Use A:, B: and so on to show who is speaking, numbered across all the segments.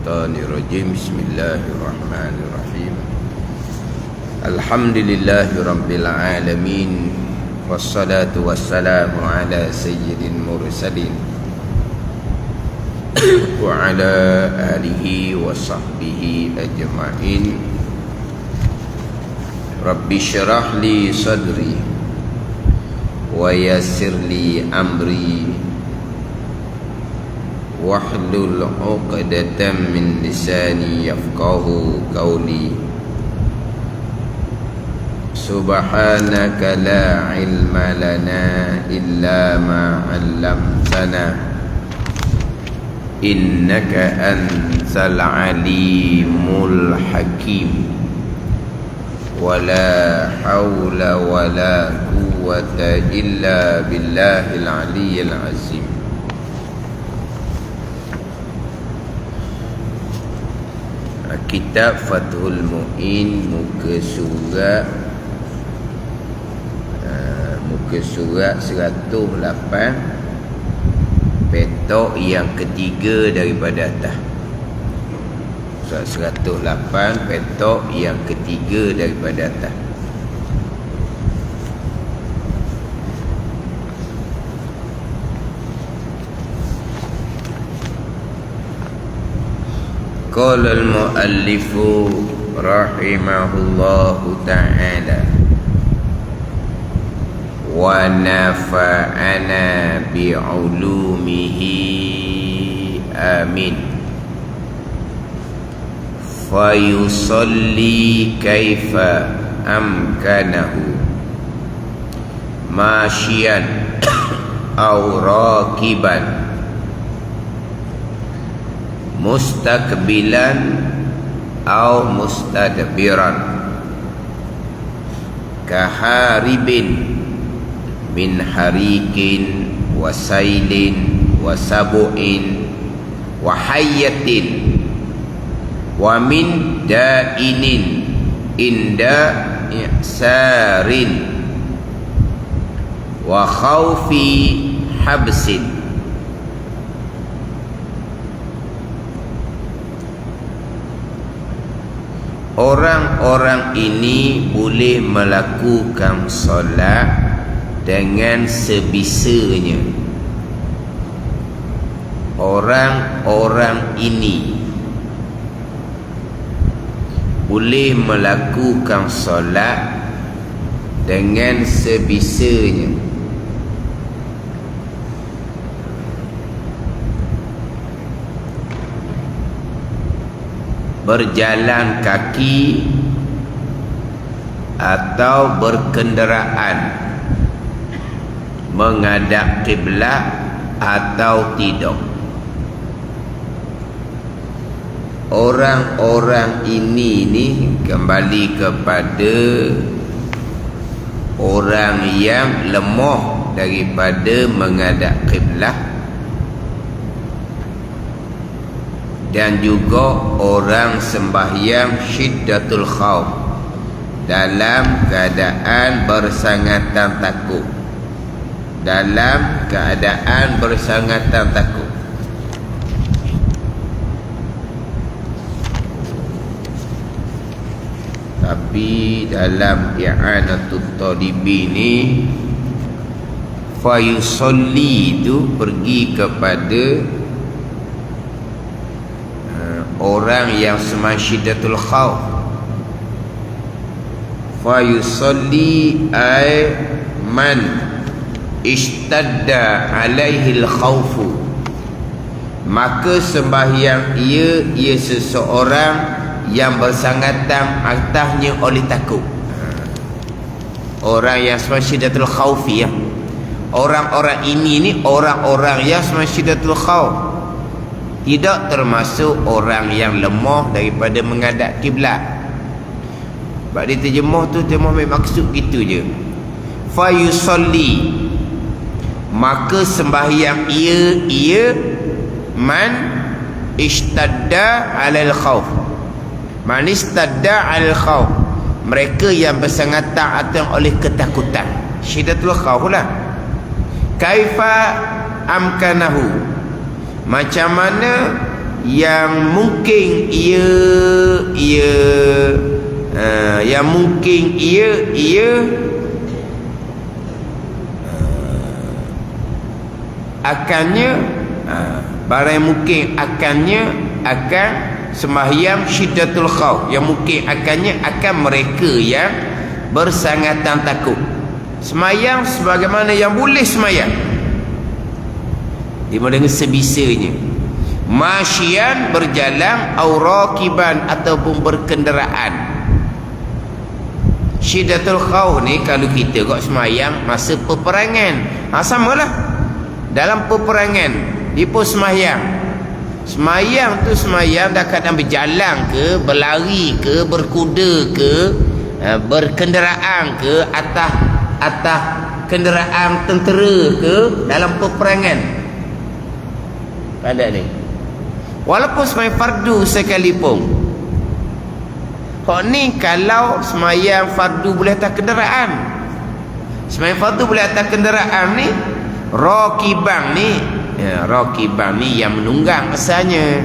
A: Minasyaitonirrajim. Bismillahirrahmanirrahim. Alhamdulillahirabbil alamin. Wassalatu wassalamu ala sayyidil mursalin wa ala alihi wa sahbihi ajma'in. Rabbi syrah li sadri wa yassir li amri wahlul 'uqdatam min lisani yafqahu qawli. Subhanaka la ilma lana illa ma 'allamtana innaka antal alimul hakim. Wala hawla wala quwwata illa billahil aliyyil azim. Kitab Fathul Mu'in, muka surat 108, petok yang ketiga daripada atas. Surat 108, petok yang ketiga daripada atas. Qala al-muallifu rahimahullahu ta'ala wa nafa'ana bi'ulumihi amin. Fayusalli kaifa amkanahu masyian aw rakiban mustaqbilan aw mustadbiran kaharibin min harikin wa sailin wa sabu'in wa hayyatin wa min da'inin inda i'sarin wa khawfi habsin. Orang-orang ini boleh melakukan solat dengan sebisanya. Orang-orang ini boleh melakukan solat dengan sebisanya. Berjalan kaki atau berkenderaan, menghadap kiblat atau tidak. Orang-orang ini kembali kepada orang yang lemah daripada menghadap kiblat, dan juga orang sembahyang syiddatul khauf, dalam keadaan bersangatan takut. Dalam keadaan bersangatan takut. Tapi dalam i'anatul talibi ni, fayusalli itu pergi kepada orang yang semasyidatul khawf. Fayusalli ay man ishtadda alaihi al-khawfu, maka sembahyang ia seseorang yang bersangatan atasnya oleh takut. Orang yang semasyidatul khawfi, ya. Orang-orang ini ni orang-orang yang semasyidatul khawf, tidak termasuk orang yang lemah daripada menghadap kiblat. Sebab dia terjemah tu, terjemah maksud gitu je. Fayusalli, maka sembahyang ia man ishtadda alal khawf. Man ishtadda alal khawf, mereka yang bersangatan atas oleh ketakutan, syiddatul khawf lah. Kaifa amkanahu, macam mana yang mungkin yang mungkin akannya barang yang mungkin akannya akan sembahyang syiddatul khauf, yang mungkin akannya akan mereka yang bersangatan takut. Sembahyang sebagaimana yang boleh sembahyang, dia dengan sebisanya. Masyian, berjalan, au rakiban, ataupun berkenderaan. Syiddatul khauf ni kalau kita kok sembahyang masa peperangan, samalah. Dalam peperangan dia pun sembahyang. Sembahyang tu sembahyang dah kadang berjalan ke, berlari ke, berkuda ke, berkenderaan ke, atas kenderaan tentera ke, dalam peperangan. Pada ni walaupun sembahyang fardu sekalipun. Kok ni kalau sembahyang fardu boleh atas kenderaan. Sembahyang fardu boleh atas kenderaan ni, rakibang ni, rakibang ni yang menunggang asalnya,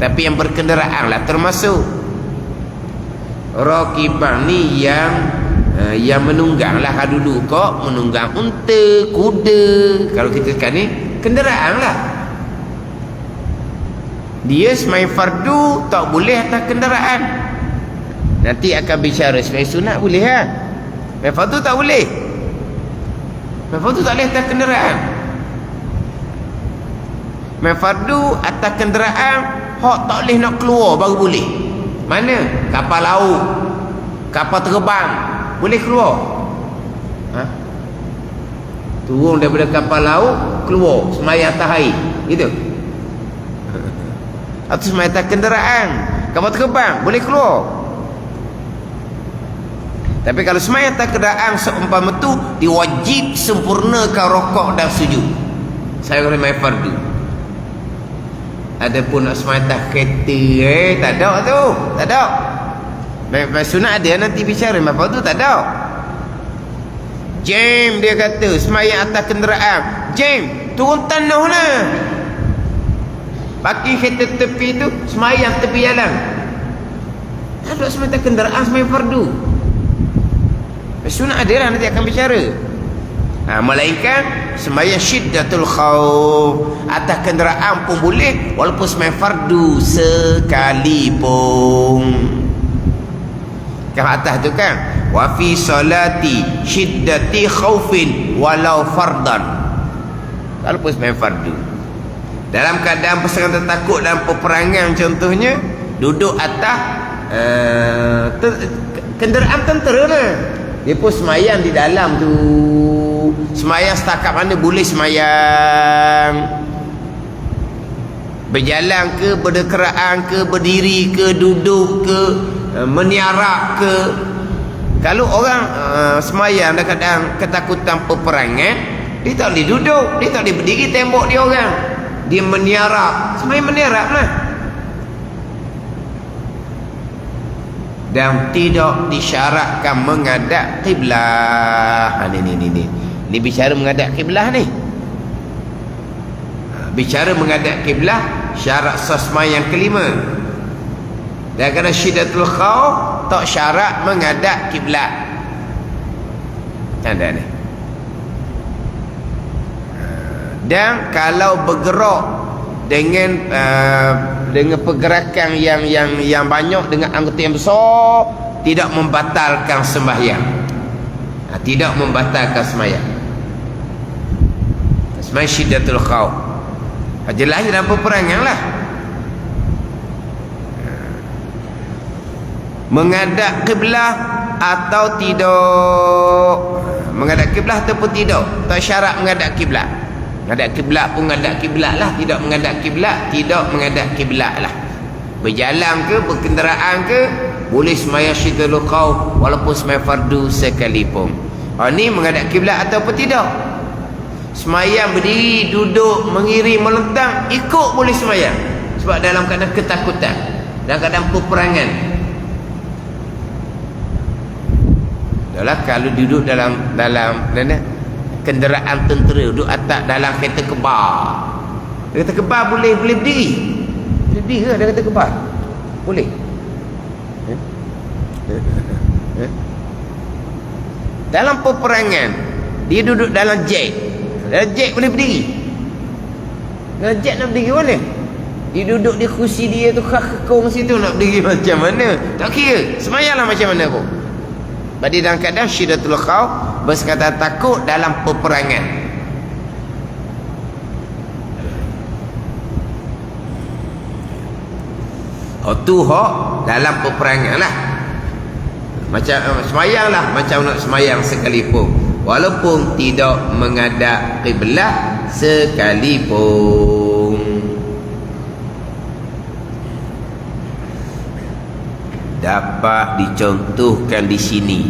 A: tapi yang berkenderaan lah termasuk. Rakibang ni yang menunggang lah. Dulu kok menunggang unta, kuda. Kalau kita sekarang ni kenderaan lah. Dia sembahyang fardu tak boleh atas kenderaan. Nanti akan bicara sembahyang sunat boleh kan? Sembahyang fardu tak boleh. Sembahyang fardu tak boleh atas kenderaan. Sembahyang fardu atas kenderaan hak tak boleh nak keluar baru boleh. Mana? Kapal laut, kapal terbang boleh keluar. Turun daripada kapal laut, keluar sembahyang atas air, gitu. Atau sembahyang atas kenderaan, kapal terbang boleh keluar. Tapi kalau sembahyang atas kenderaan seumpama tu, diwajib sempurnakan rokok dan sujud. Saya kata sembahyang fardu. Adapun nak sembahyang atas kereta, tak ada tu, tak ada. Sembahyang sunat ada, nanti bicara. Sembahyang fardu tak ada. Jam dia kata sembahyang atas kenderaan, jam turun tanah lah. Bagi kereta tepi tu sembahyang tepi jalan. Tak ada sembahyang atas kenderaan, sembahyang fardu. Sunat ada lah, nanti akan bicara. Melainkan sembahyang syiddatul khauf atas kenderaan pun boleh, walaupun sembahyang fardu sekalipun. Kan atas tu kan, wa fi salati syiddati khaufin walau fardan, walaupun sembahyang fardu. Dalam keadaan perseratan takut dalam peperangan contohnya, duduk atas kenderaan tentera lah, dia pun semayang di dalam tu. Semayang setakat mana boleh semayang. Berjalan ke, berdekeraan ke, berdiri ke, duduk ke, meniarak ke. Kalau orang semayang dalam keadaan ketakutan peperangan, dia tak boleh duduk, dia tak boleh berdiri tembok dia orang, dia meniarak. Semayang meniarak lah. Dan tidak disyaratkan menghadap kiblah. Ni bicara menghadap kiblah ni. Bicara menghadap kiblah, syarat sasma yang kelima. Dan kerana syiddatul khauf tak syarat menghadap kiblat. Tanda ni. Dan kalau bergerak dengan pergerakan yang banyak, dengan anggota yang besar, tidak membatalkan sembahyang. Tidak membatalkan sembahyang. Sembahyang syiddatul khauf. Jelas dalam peperangan lah. Menghadap kiblah atau tidak, menghadap kiblah ataupun tidak, tak syarat menghadap kiblat. Menghadap kiblat pun menghadap kiblat lah, tidak menghadap kiblat, tidak menghadap kiblat lah. Berjalan ke, berkenderaan ke, boleh sembahyang syiddatul khauf walaupun sembahyang fardu sekalipun. Ni menghadap kiblat ataupun tidak. Sembahyang berdiri, duduk, mengiring, melentang, ikut boleh sembahyang. Sebab dalam keadaan ketakutan, dalam keadaan peperangan. Adalah kalau duduk dalam kenderaan tentera, duduk atas dalam kereta kebal. Kereta kebal boleh berdiri. Sedih ke dia kata kebal? Boleh? Dalam peperangan, dia duduk dalam jet. Dalam jet boleh berdiri. Dalam jet nak berdiri boleh. Dia duduk di kursi dia tu, kekong situ, nak berdiri macam mana? Tak kira, semayanglah macam mana pun. Berarti dalam keadaan syiddatul khauf, bersekatan takut dalam peperangan. Tu hak dalam peperangan lah. Macam semayanglah macam nak semayang sekalipun, walaupun tidak menghadap kiblat sekalipun. Dapat dicontohkan di sini.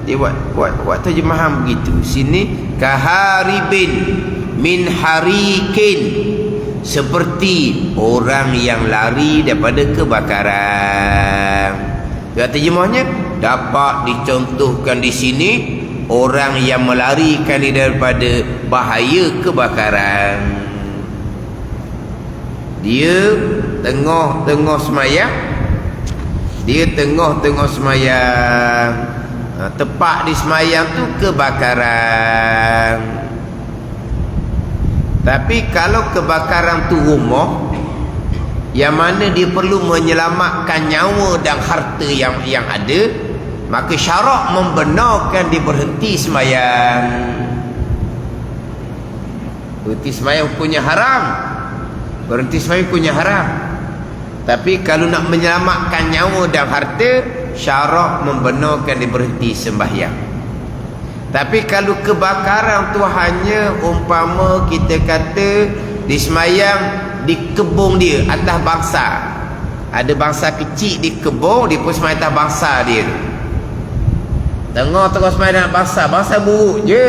A: Dia buat terjemahan begitu. Sini kaharibin min harikin, seperti orang yang lari daripada kebakaran. Terjemahnya, dapat dicontohkan di sini orang yang melarikan diri daripada bahaya kebakaran. Dia tengah-tengah semayang, tepat di semayang tu kebakaran. Tapi kalau kebakaran tu rumah, yang mana dia perlu menyelamatkan nyawa dan harta yang ada, maka syarak membenarkan dia berhenti semayang. Berhenti semayang hukumnya haram. Berhenti semayang hukumnya haram. Tapi kalau nak menyelamatkan nyawa dan harta, syarak membenarkan dia berhenti sembahyang. Tapi kalau kebakaran tu hanya umpama kita kata di semayang di kebun dia, atas bangsa. Ada bangsa kecil di kebun, dia pun semayang atas bangsa dia tu. Tengah-tengah semayang dengan bangsa buruk je.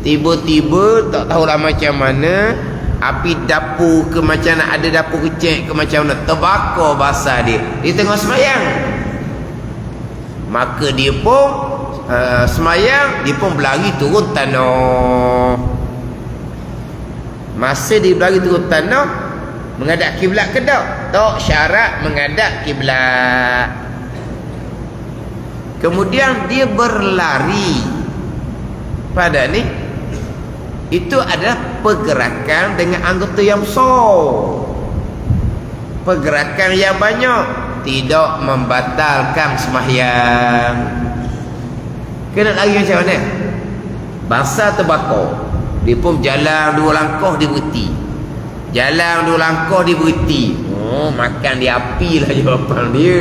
A: Tiba-tiba tak tahulah macam mana, api dapur ke macam nak ada dapur kecil ke macam mana, terbakar bangsa dia. Dia tengah semayang. Maka dia pun semayang, dia pun berlari turun tanah. Masa dia berlari turun tanah, menghadap kiblat ke tak? Tak syarat menghadap kiblat. Kemudian dia berlari pada ni, itu adalah pergerakan dengan anggota yang besar. Pergerakan yang banyak tidak membatalkan sembahyang. Kena lari macam mana? Bangsa terbakar, dia pun jalan 2 langkah dia berhenti. Jalan 2 langkah dia berhenti. Oh, makan dia api lah jawapan dia.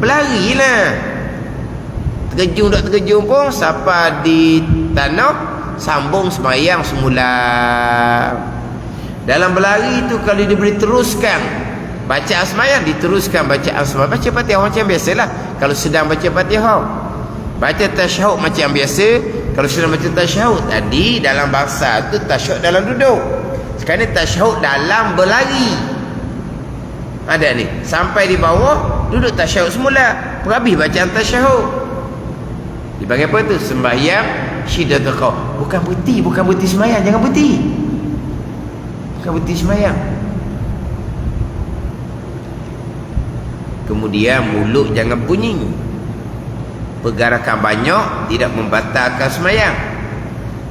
A: Berlarilah. Terkejung tak terkejung pun, sampai di tanah, sambung sembahyang semula. Dalam berlari tu, kalau dia boleh teruskan bacaan sembahyang, diteruskan bacaan sembahyang. Baca Fatihah macam biasalah. Kalau sedang baca Fatihah, baca tasyahud macam biasa. Kalau sedang baca tasyahud tadi dalam bangsa tu, tasyahud dalam duduk. Sekarang ni tasyahud dalam berlari. Ada ni, sampai di bawah duduk tasyahud semula, habis bacaan tasyahud. Dipanggil apa tu? Sembahyang syiddatul khauf. Bukan berhenti sembahyang. Jangan berhenti. Bukan berhenti sembahyang. Kemudian mulut jangan bunyi. Pergerakan banyak tidak membatalkan sembahyang.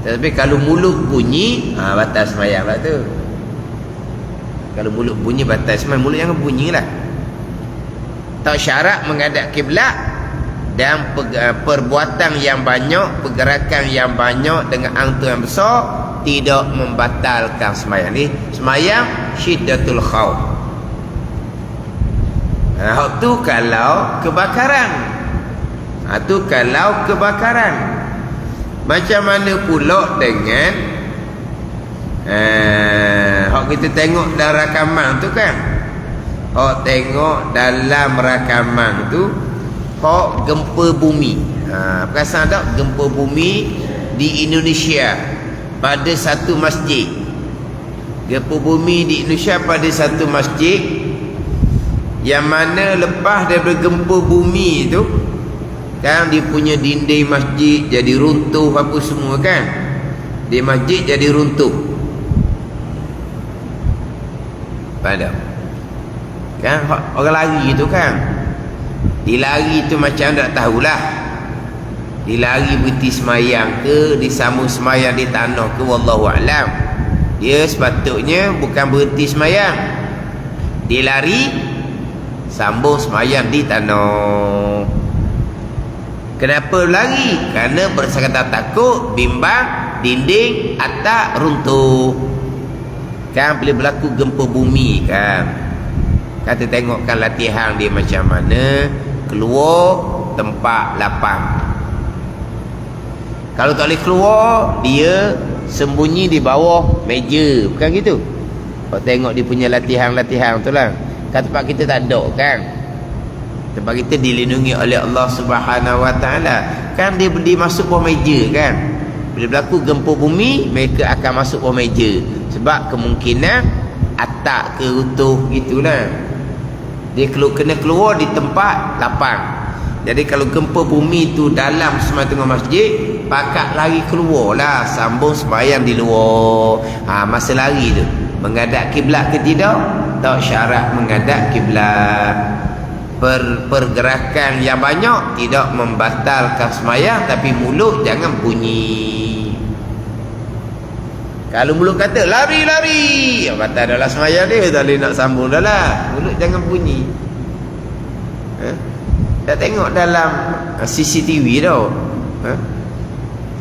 A: Tapi kalau mulut bunyi, batal sembahyang lah tu. Kalau mulut bunyi batal sembahyang. Mulut jangan bunyilah. Tak syarat menghadap kiblat. Dan perbuatan yang banyak, pergerakan yang banyak dengan anggota yang besar tidak membatalkan sembahyang. Ni sembahyang syiddatul khauf. Hak tu kalau kebakaran. Tu kalau kebakaran. Macam mana pula dengan hak kita tengok dalam rakaman tu kan? Hak tengok dalam rakaman tu, hak gempa bumi. Perasan tak gempa bumi di Indonesia pada satu masjid. Gempa bumi di Indonesia pada satu masjid, yang mana lepas daripada gempa bumi tu kan, dia punya dinding masjid jadi runtuh apa semua kan. Di masjid jadi runtuh. Pada kan orang lari tu kan, dia lari tu macam tak tahulah, dia lari berhenti semayang ke, disambung semayang di tanah ke, wallahu alam. Dia sepatutnya bukan berhenti semayang, dia lari sambung semayang di tanah. Kenapa lari? Kerana bersangkutan takut bimbang dinding atap runtuh. Kan bila berlaku gempa bumi kan, kata tengokkan latihan dia macam mana, keluar tempat lapang. Kalau tak boleh keluar, dia sembunyi di bawah meja, bukan gitu? Kau tengok dia punya latihan-latihan tu lah. Kat tempat kita tak ada kan, tempat kita dilindungi oleh Allah Subhanahu Wa Taala. Kan dia masuk bawah meja kan. Bila berlaku gempa bumi, mereka akan masuk bawah meja. Sebab kemungkinan atap ke runtuh gitulah. Dia kena keluar di tempat lapang. Jadi kalau gempa bumi tu dalam tengah masjid, pakat lari keluar lah, sambung sembahyang di luar. Masa lari tu menghadap kiblat ke tidak? Tak syarat menghadap kiblat. Pergerakan yang banyak tidak membatalkan sembahyang, tapi mulut jangan bunyi. Kalau mulut kata lari-lari, batal adalah sembahyang dia, tak boleh nak sambung dah lah. Mulut jangan bunyi. Tak tengok dalam CCTV tau.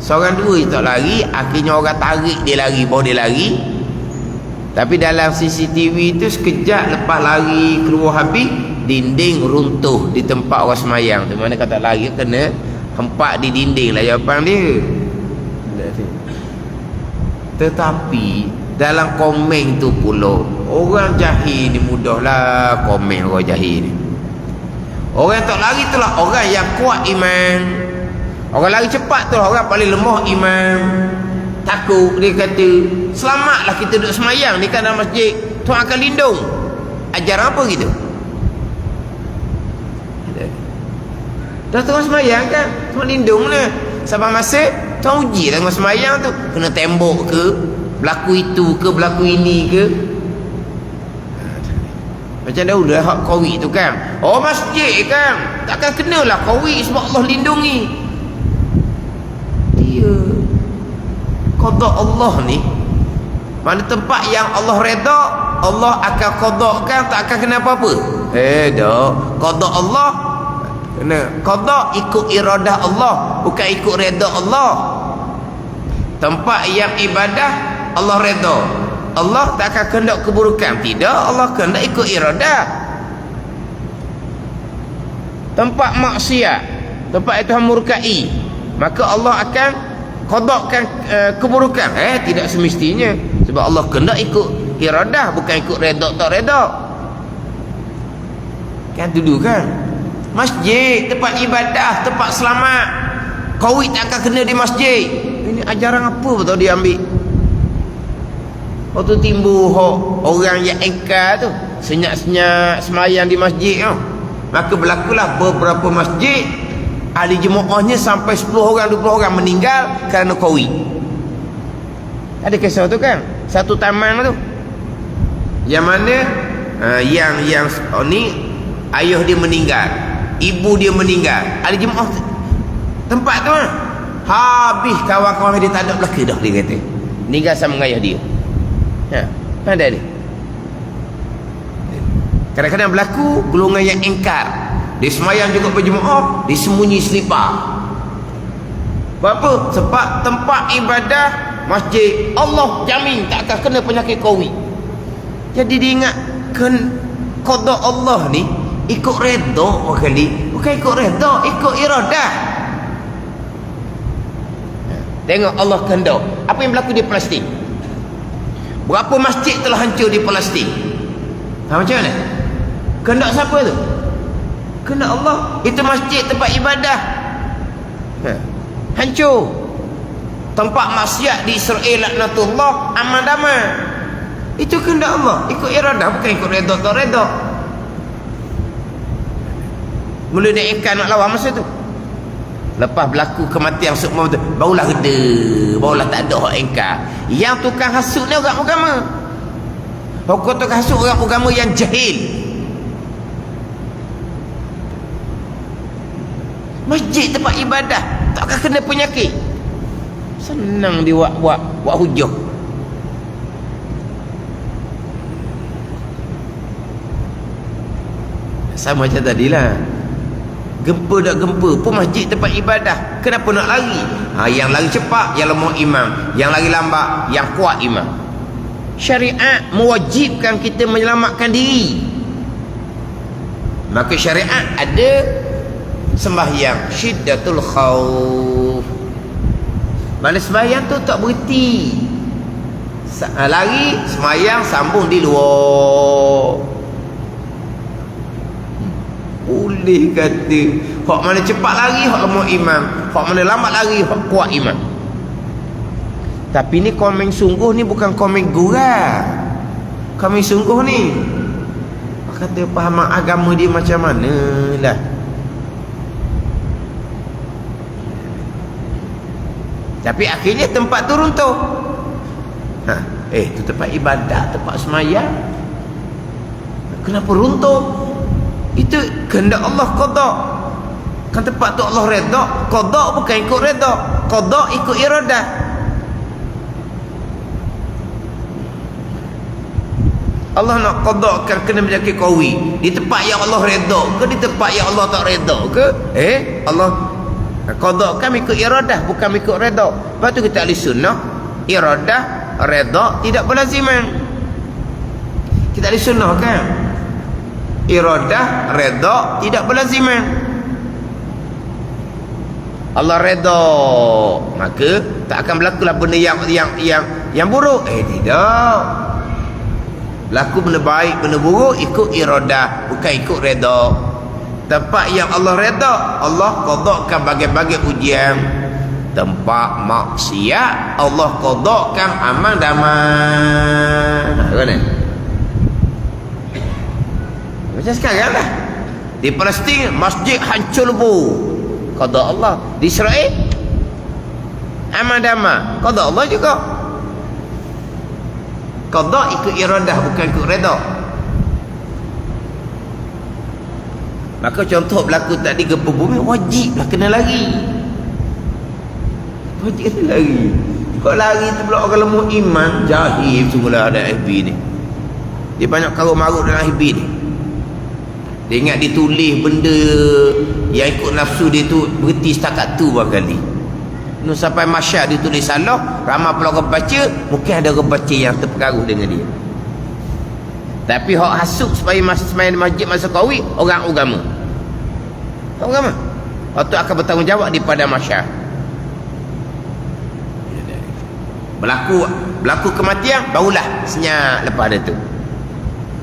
A: Seorang dua tak lari, akhirnya orang tarik dia lari, bawa dia lari. Tapi dalam CCTV tu sekejap lepas lari keluar habis, dinding runtuh di tempat orang semayang tu. Mana kata lari kena hempak di dinding lah jawapan dia. Tetapi dalam komen tu pula, orang jahil ni mudahlah komen orang jahil ni. Orang tak lari tu lah orang yang kuat iman. Orang lari cepat tu lah orang paling lemah iman. Takut, dia kata selamatlah kita duduk semayang ni kan dalam masjid, Tuhan akan lindung. Ajaran apa gitu? Dah tengah semayang kan, Tuhan lindung lah. Sampai masa Tuhan uji tengah semayang tu, kena tembok ke, berlaku itu ke, berlaku ini ke. Macam dahulu lah hak Covid tu kan, oh masjid kan takkan kenalah Covid sebab Allah lindungi dia. Qada Allah ni, mana tempat yang Allah reda, Allah akan qadakan, tak akan kena apa-apa. Tak, qada Allah kena qada ikut iradah Allah, bukan ikut reda Allah. Tempat yang ibadah Allah reda, Allah tak akan kehendak keburukan, tidak, Allah kehendak ikut iradah. Tempat maksiat, tempat itu murkai, maka Allah akan qadakkan keburukan. Tidak semestinya, sebab Allah kehendak ikut iradah, bukan ikut reda tak reda. Kan dulu kan masjid tempat ibadah, tempat selamat, Covid tak akan kena di masjid. Ini ajaran apa betul dia ambil? Waktu timbul orang yang engkar tu senyap-senyap semayang di masjid tu, maka berlakulah beberapa masjid ahli jemaahnya sampai 10 orang 20 orang meninggal kerana Covid. Ada kisah tu kan, satu taman tu yang mana yang ni ayah dia meninggal, ibu dia meninggal, ahli jemaah tempat tu habis kawan-kawan dia tak ada belaka dah, dia kata meninggal sama ayah dia. Ada ni kadang-kadang berlaku golongan yang engkar, dia semayang juga berjemaah, dia sembunyi selipar. Apa? Sebab tempat ibadah masjid Allah jamin tak akan kena penyakit Covid. Jadi dia ingat qada Allah ni ikut redha kali, bukan ikut redha, ikut iradah. Tengok Allah kehendak. Apa yang berlaku di Palestin? Berapa masjid telah hancur di Palestin? Macam mana? Kehendak siapa tu? Kehendak Allah. Itu masjid tempat ibadah hancur. Tempat maksiat di Israel laknatullah aman damai. Itu kehendak Allah, ikut iradah, bukan ikut redha tak redha. Mula dia ikan nak lawan masa tu. Lepas berlaku kematian semua tu, barulah reda, barulah tak ada hak engkar. Yang tukang hasut ni orang agama. Hukum tu kasut orang agama yang jahil. Masjid tempat ibadah takkan kena penyakit. Senang dia buat hujah. Sama macam tadilah. Gempa tak gempa pun masjid tempat ibadah. Kenapa nak lari? Yang lari cepat yang lemah imam, yang lari lambat yang kuat imam. Syariat mewajibkan kita menyelamatkan diri. Maka syariat ada sembahyang syiddatul khauf. Mana sembahyang tu tak berhenti. Lari sembahyang sambung di luar. Boleh kata hak mana cepat lari hak lemah imam, hak mana lambat lari hak kuat imam. Tapi ni komen sungguh ni bukan komen gurau. Komen sungguh ni kata fahaman agama dia macam mana lah. Tapi akhirnya tempat tu runtuh. Tu tempat ibadat, tempat semayang. Kenapa runtuh? Itu kehendak Allah qada. Kan tempat tu Allah redha. Qada bukan ikut redha. Qada ikut iradah. Allah nak qadakan kena berjaki qawi di tempat yang Allah redha ke di tempat yang Allah tak redha ke? Allah qadakan ikut iradah bukan ikut redha. Lepas tu kita ahli sunnah iradah redha tidak berlaziman. Kita ahli sunnah kan iradah redha tidak berlaziman. Allah redha maka tak akan berlakulah benda yang buruk. Tidak. Berlaku benda baik benda buruk ikut iradah bukan ikut redha. Tempat yang Allah redha Allah qadakan bagai-bagai ujian. Tempat maksiat Allah qadakan aman damai. Mana? Macam sekarang lah di Palestin masjid hancur lebur, qada Allah. Di Israel aman damai, qada Allah juga. Qada ikut iradah bukan ikut redha. Maka contoh berlaku tadi gempa bumi wajiblah kena lari. Wajib kena lari. Kalau lari tu pula orang lemah iman jahil sungguhlah ada FB ni. Dia banyak karut marut dalam FB ni. Dia ingat ditulis benda yang ikut nafsu dia tu berhenti setakat tu barangkali. Nu sampai masyar ditulis salah, ramai pula orang baca, mungkin ada orang baca yang terpengaruh dengan dia. Tapi hak hasuk supaya sembahyang di masjid masa Qawi orang agama. Orang agama. Hak tu akan bertanggungjawab di pada masyar. Berlaku kematian barulah senyap lepas ada tu.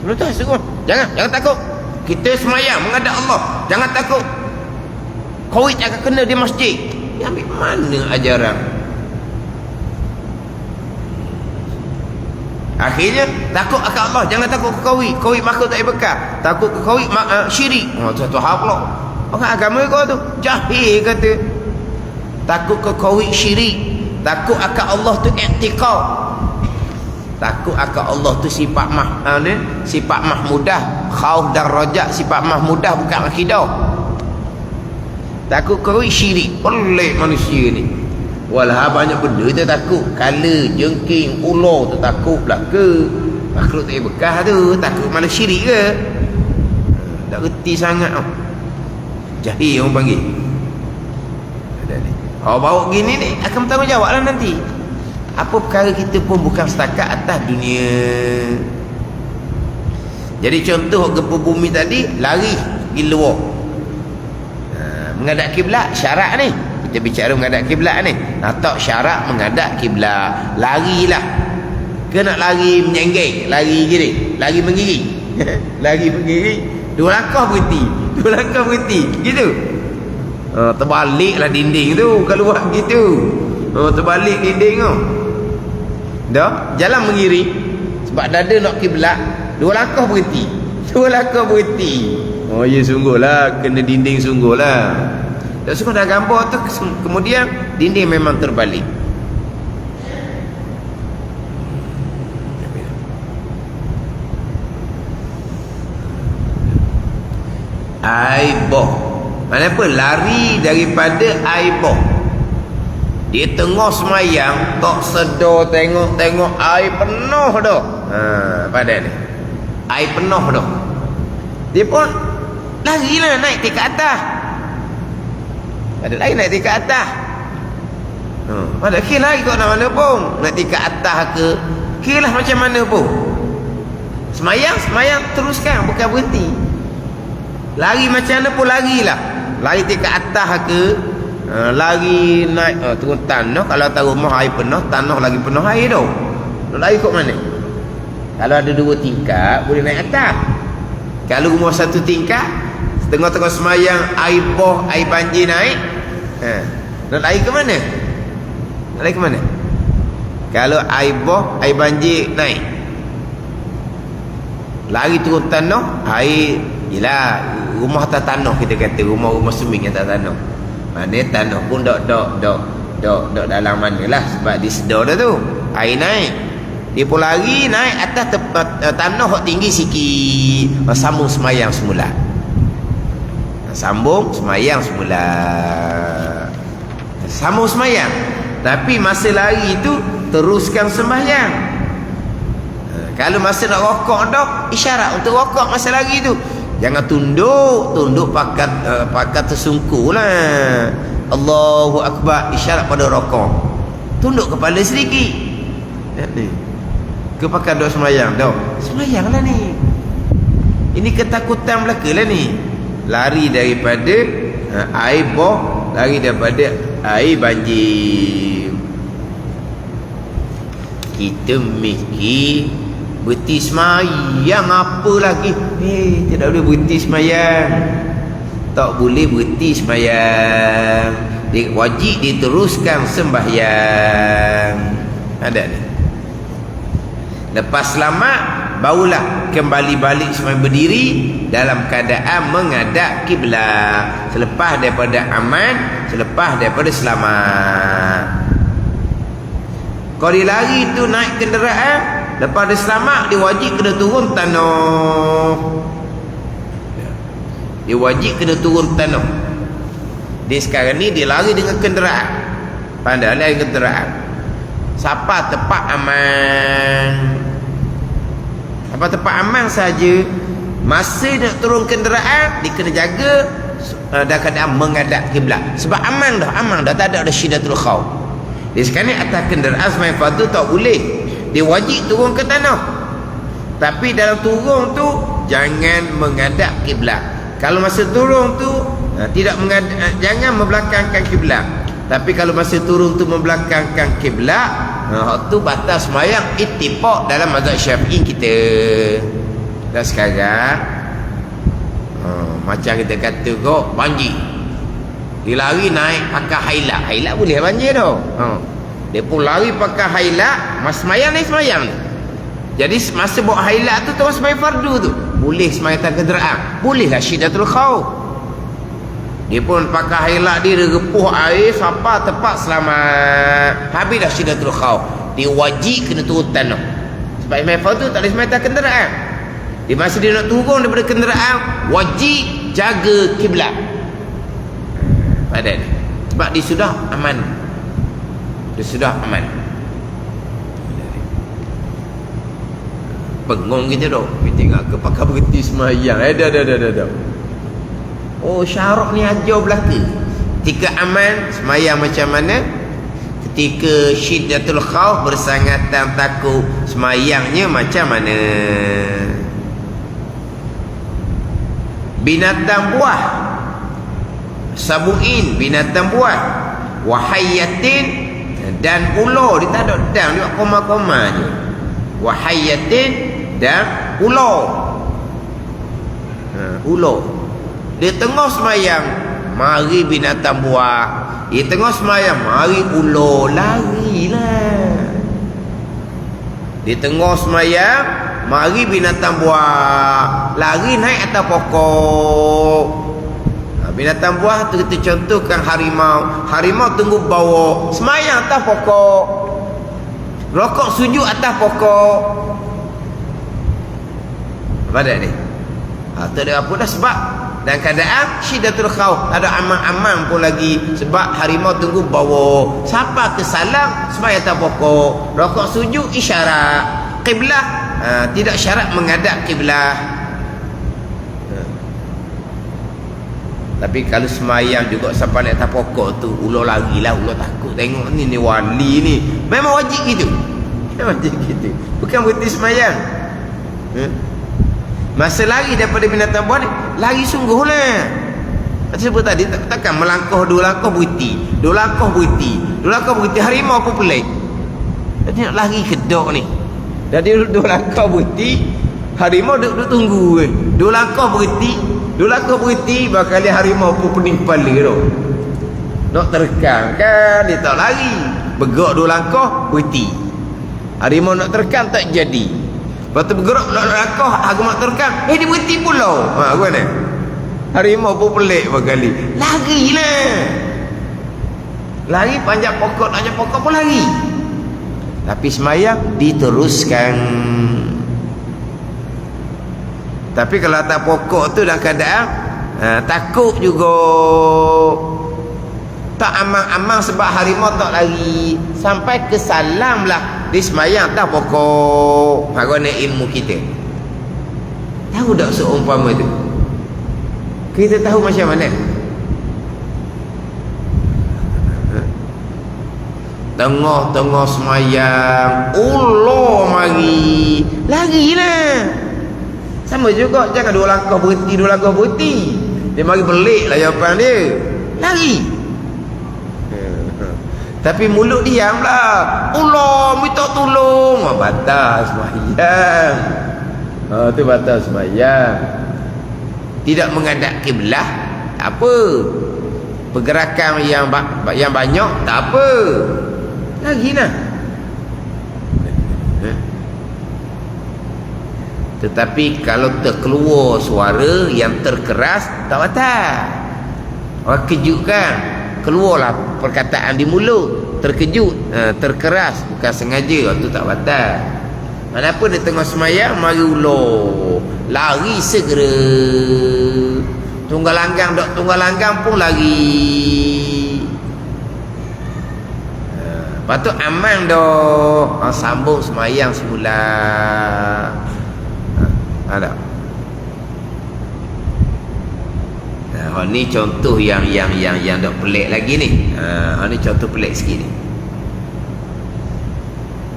A: Sebelum tu hasuk. Jangan takut. Kita sembahyang menghadap Allah. Jangan takut. Qawi akan kena di masjid. Dia ambil mana ajaran? Akhirnya takut akan Allah, jangan takut ke Qawi. Qawi makhluk tak berkah. Takut ke Qawi syirik. Satu hal pula. Orang agama kau tu jahil kata. Takut ke Qawi syirik. Takut akan Allah tu i'tiqad. Takut akan Allah tu sifat sifat mahmudah. Khauf dan rajak sifat mahmudah bukan akidah. Takut Qawi syirik. Pelik manusia ni. Walah banyak benda tu takut. Kala, jengking, ular tu takut pula ke. Makhluk tak berkah tu. Takut mana syirik ke. Tak reti sangat tau. Jahil orang panggil. Kalau bawa gini ni akan bertanggungjawab lah nanti. Apa perkara kita pun bukan setakat atas dunia. Jadi contoh gempa bumi tadi, lari di luar. Menghadap kiblat syarat ni. Kita bicara menghadap kiblat ni. Tak syarat menghadap kiblat. Larilah. Ke nak lari menyenggeng, lari gini, lari mengiring. Lari mengiring, 2 langkah berhenti. 2 langkah berhenti. Gitu. Terbaliklah dinding tu kalau buat gitu. Terbalik dinding tu. Dah, jalan mengiring sebab dada nak kiblat, 2 langkah berhenti. 2 langkah berhenti. Oh ya sungguhlah kena dinding sungguhlah. Tak sungguh dah gambar tu kemudian dinding memang terbalik. air boh. Mana apa? Lari daripada air boh. Di tengah semayang, tak sedar tengok air penuh dah. Pada ni. Air penuh dah. Dia pun larilah naik ke atas. Ada lain naik ke atas. Pada kira lagi kau nak mana pun. Nak ke atas ke. Kira lah macam mana pun. Semayang teruskan, bukan berhenti. Lari macam mana pun larilah. Lari ke atas ke. Lari naik turun tanah. Kalau tahu rumah air penuh, tanah lagi penuh air tu. Nak lari kat mana? Kalau ada 2 tingkat, boleh naik atas. Kalau rumah 1 tingkat, tengah-tengah semayang, air boh, air banjir naik, nak lari ke mana? Nak lari ke mana? Kalau air boh, air banjir naik, lari turun tanah, air, yelah, rumah atas tanah kita kata, rumah-rumah seming atas tanah. Mana tanah pun dok dalam mana lah, sebab dia sedar dah tu, air naik. Dia pun lari naik atas tanah yang tinggi sikit. Sambung semayang semula. Sambung semayang semula. Sambung semayang. Tapi masa lari tu teruskan sembahyang. Kalau masa nak rokok dah, isyarat untuk rokok masa lari tu. Jangan tunduk pakat tersungkur lah. Allahu Akbar, isyarat pada rokok. Tunduk kepala sedikit. Ke pakai dok semayang dah. Semayang lah ni. Ini ketakutan belaka lah ni. Lari daripada air boh, lari daripada air banjir. Kita mikir berhenti semayang apa lagi? Tidak boleh berhenti semayang. Tak boleh berhenti semayang. Wajib diteruskan sembahyang. Ada ni. Lepas selamat, barulah kembali balik semai berdiri dalam keadaan menghadap kiblat. Selepas daripada aman, selepas daripada selamat. Kalau dia lari tu naik kenderaan, lepas dia selamat, dia wajib kena turun tanah. Dia wajib kena turun tanah. Dia sekarang ni dia lari dengan kenderaan. Padahal lari kenderaan. Siapa tempat aman? Apa tempat aman saja. Masa nak turun kenderaan, dia kena jaga dalam keadaan menghadap kiblat. Sebab aman dah, tak ada syiddatul khauf. Dia sekarang ni atas kenderaan sembahyang fardu tak boleh. Dia wajib turun ke tanah. Tapi dalam turun tu jangan menghadap kiblat. Kalau masa turun tu jangan membelakangkan kiblat. Tapi kalau masa turun tu membelakangkan kiblat, tu batas sembahyang ittifaq dalam mazhab Syafi'i kita. Dan sekarang macam kita kata kok banjir. Dia lari naik pakai hailak. Hailak boleh banjir tau. Dia pun lari pakai hailak, masa sembahyang ni sembahyang ni. Jadi masa bawa hailak tu terus sembahyang fardu tu. Boleh sembahyang kenderaan. Bolehlah syiddatul khauf. Dia pun pakai hailak dia repuh air sampai tempat selamat. Habis dah syiddatul khauf. Dia wajib kena turun tanah. Sebab sembahyang fardu tak boleh sembahyang kenderaan. Di masa dia nak turun daripada kenderaan, wajib jaga kiblat. Pada ni. Sebab dia sudah aman. Dia sudah aman. Pengung kita dok. Kita tengok ke pakai berhenti semayang. Dah. Oh, syarak ni ajar belaka. Ketika aman, semayang macam mana? Ketika syiddatul khauf, bersangatan takut, semayangnya macam mana? Binatang buah, sabuin, binatang buah, wahayatin, dan ular. Dia tak ada dam, dia buat koma-koma je. Wahayatin dan ular. Ular. Dia tengah semayang, mari binatang buah. Dia tengah semayang, mari ular. Larilah. Dia tengah semayang, mari binatang buah. Lari naik atas pokok. Binatang buah tu kita contohkan harimau. Harimau tunggu bawah, semayang atas pokok. Rokok sujud atas pokok. Apa dah ni? Tak ada apa dah, sebab Dan keadaan syiddatul khauf, ada amang-amang pun lagi. Sebab harimau tunggu bawa. Siapa ke salam sembahyang atas pokok. Rokok sujud isyarat. Qiblah tidak syarat menghadap kiblah. Tapi kalau semayang juga sampai naik atas pokok tu, ular lari lah, ular takut tengok ni wali ni. Memang wajib gitu. Memang wajib gitu. Bukan berhenti semayang. Masa lari daripada binatang buas ni, lari sungguh lah. Macam sebut tadi, takkan melangkah 2 langkah berhenti, 2 langkah berhenti, 2 langkah berhenti. Harimau pun pelik. Jadi nak lari kedok ni. Jadi 2 langkah berhenti, harimau duduk tunggu. 2 langkah berhenti, 2 langkah berhenti, bakal harimau pun pening kepala tu. Nak terkam kan, dia tak lari. Bergerak 2 langkah, berhenti. Harimau nak terkam tak jadi. Lepas tu bergerak 2 langkah, harimau nak terkam, dia berhenti pula. Apa ni? Harimau pun pelik berkali. Lari lah. Lari panjang pokok, panjang pokok pun lari. Tapi semayang diteruskan. Tapi kalau atas pokok tu dalam keadaan takut juga, tak amang-amang sebab harimau tak lari, sampai ke salam lah di semayang atas pokok. Mana ilmu kita? Tahu tak seumpama tu? Kita tahu macam mana? Tengah-tengah semayang, ular mari, larilah. Sama juga, jangan 2 langkah berhenti, 2 langkah berhenti. Dia mari belik lah jawapan dia. Lari. Tapi mulut diam lah. Allah minta tolong. Batal semayang. Tu batal semayang. Tidak menghadap kiblah, tak apa. Pergerakan yang banyak, tak apa. Lagi lah. Tetapi kalau terkeluar suara yang terkeras, tak batal. Orang kejut kan, keluarlah perkataan di mulut, terkejut, terkeras, bukan sengaja, itu tak batal. Manapun dia tengah semayang, mari ular, lari segera. Tunggal langgang dok, tunggal langgang pun lari. Lepas tu aman dah, sambung semayang semula. Ada. Ni contoh yang dok pelik lagi ni. Ni contoh pelik sikit ni.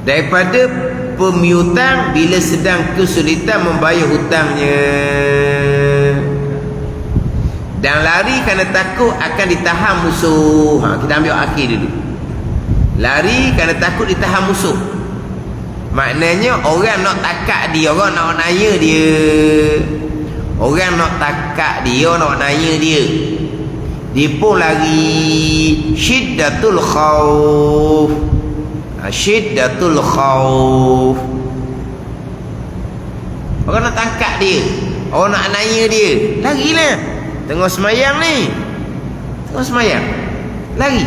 A: Daripada pemiutan bila sedang kesulitan membayar hutangnya, dan lari kerana takut akan ditahan musuh. Kita ambil akhir dulu. Lari kerana takut ditahan musuh. Maknanya orang nak takak dia, orang nak naya dia. Orang nak takak dia, nak naya dia. Dia pun lari. Syiddatul khauf. Syiddatul khauf. Orang nak tangkap dia, orang nak naya dia, larilah. Tengah semayang ni, tengah semayang, lari.